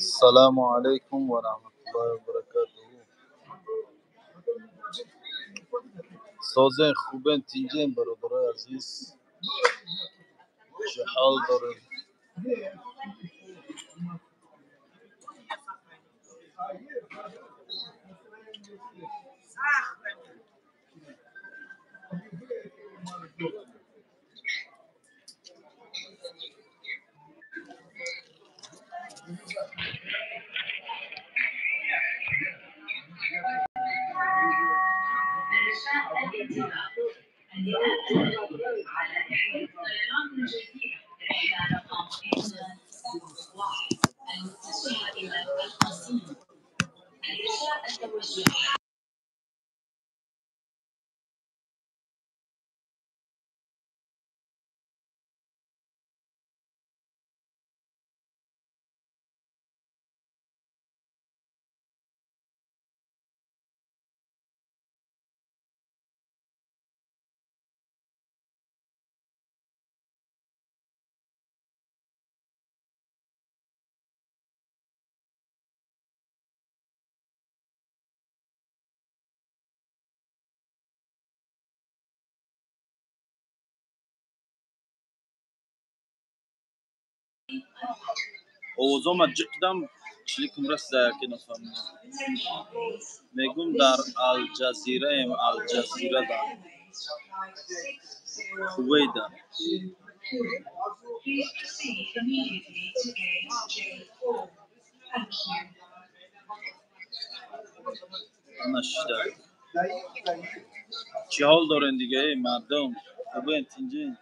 السلام علیکم ورحمت الله وبرکاته. سازن خوبن تینجن برادرای عزیز، چه حال دارین؟ اوضاع جدا چلیکم رسته که نفهمم. میگم در الجزیره الجزیره در کویت نشده. چه حال دارن دیگه مردم؟ خوبه اینجا؟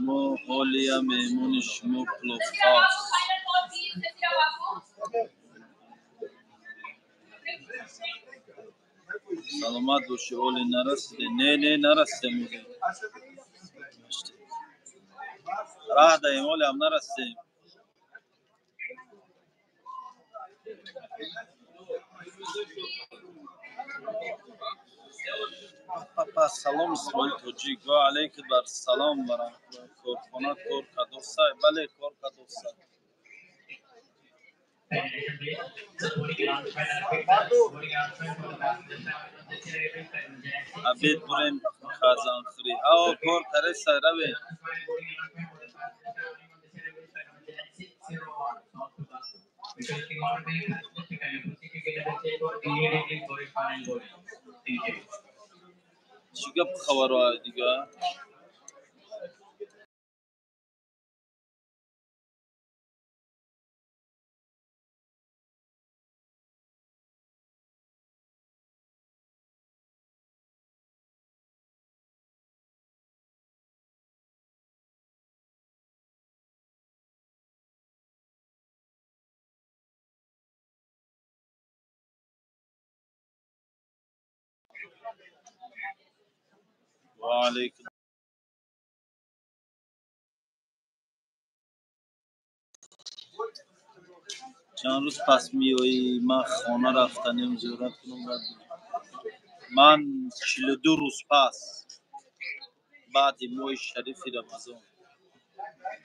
ما حالیا میمون شما کلوب هاوس. سلامت باشی. حالی نرسیده؟ نه نرسیده. موزی راه داریم حالی هم نرسیده. پاپا سلام اسماعیل توجی و علیک بر سلام برام کارخانه کار کدوسا بله کار کدوسا ابید بریم خازان خری ها کار کره سایره بی چیگه خبر های دیگه و علیک چند روز پس میایی من خانه رفتنیم زیارت کنم من 42 روز پس بعد ماه شریف رمضان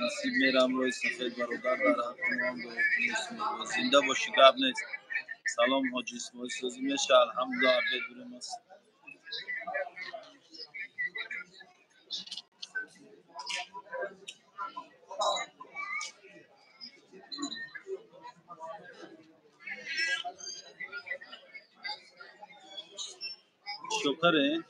نصیب میرم روی سفید برادر در حکمان دو زنده باشی گب نیست. سلام حاجی اسماعیل سازی میشه الحمدلله عبید بریم است شکره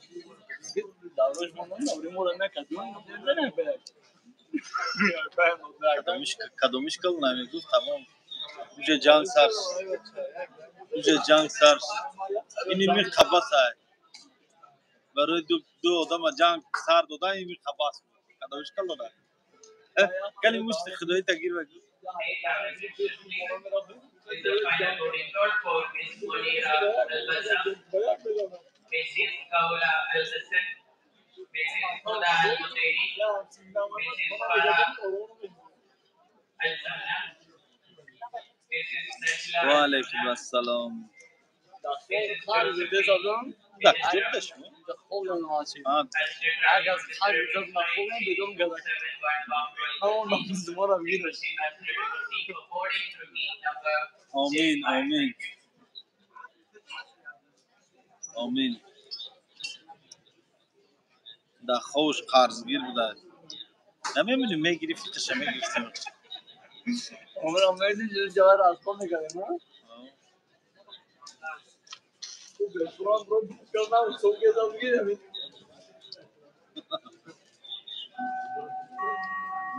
کدومش کل نمیگو تمام اوجه جنگ سرش اوجه جنگ سرش اینی می خباس های برای دو آدم جنگ سر داده اینی خباس کدومش کل داده کلی مشت خدایی تگیر بگو و علیکم السلام لا جبتش مو خوبم ماشي ها اگر حاجه زد خوبم بدون قدر اون نفس مره میره آمین آمین آمین در خوش قرضگیر بوده نمی‌بینی میگیری فیتش میگرفتیم عمر اومدی جوار از کم میکنه نه تو رستوران رو کردم صبح که میگیرم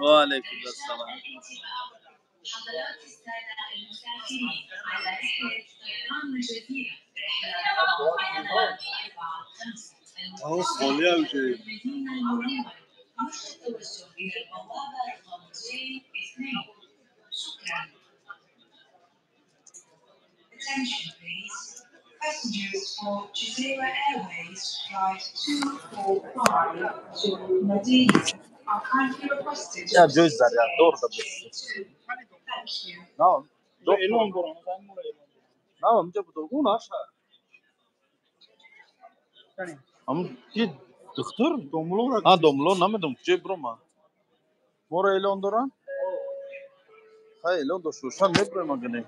و علیکم السلام حضرات السادة المسافرين على رحلة طيران مجدية رحلة رقم 4 المدينة المنورة يرجى التوجه إلى البوابة رقم J2 شكرا. Attention please. Passengers for Jazeera Airways flight 245 to Medina are kindly requested to يا جوزر يا دور ده بس Thank you. نعم دور ایلان برام نعم جاب دوغون عشان هم کی دکتر دوملو ها دوملو نمیدونم چه برام مورا ایلان دارن های ایلان دو شوشان میبره مگه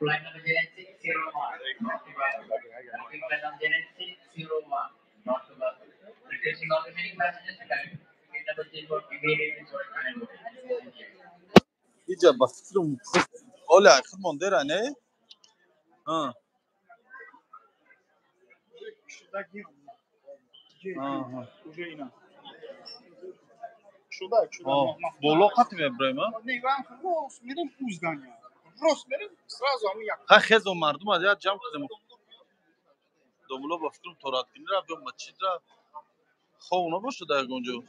Flight number Genesis 01, not to Bali. Flight number Genesis 01, not to Bali. Requesting all remaining passengers to connect. Flight number 04 immediately for Thank you. اینجا بفترم اولا اخر ماندره نه ها ها уже اینا شده بالا قطع میبره ما نگاه خلاص میریم پوزدانیا راست میریم سراز هم یک ها خیز و مردم از یاد جمع کردیم دوملو بفترم تورات کنی را بیام مسجد را خواه نباشه در اونجا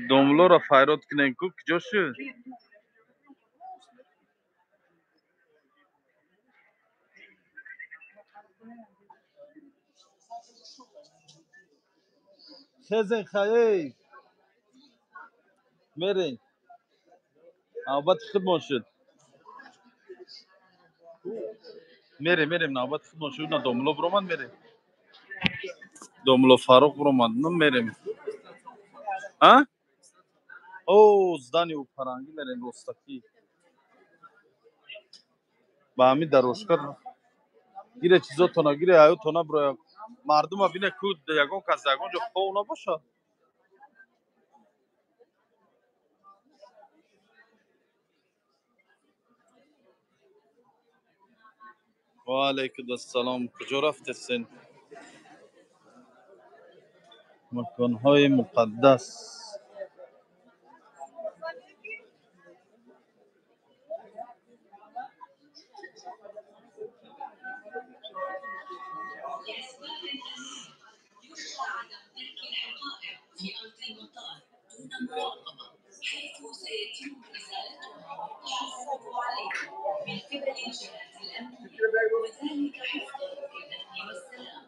دوملو را فایرات کنن کو کجا شد خیزن خیلی میرین نوبت خودمان شد میریم نوبت خودمان شد نه دوملو برومند میریم دوملو فاروق برومند نه میریم ها او здание у паранги мерем ростакӣ ба ҳамин дарошкар гире чизотона гире ҳаётона бироя мардума бине ку ягон кас ягон ҷо хов набошад ва алайкум ассалом куҷо рафтесен маконҳои муқаддас يرجى عدم ترك الحقائب في أرض المطار دون مراقبة حيث سيتم إزالتها والتحفظ عليها من قبل الجهات الأمنية وذلك حفظا للأمن والسلام.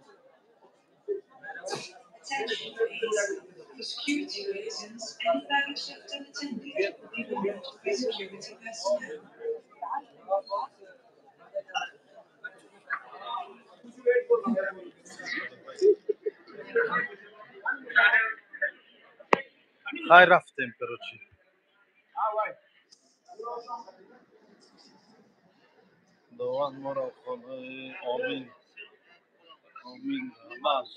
Attention please. For security reasons, any baggage left unattended will be removed by security personnel. хай рафтем короче дован моро хонаи омин омин ҳамаш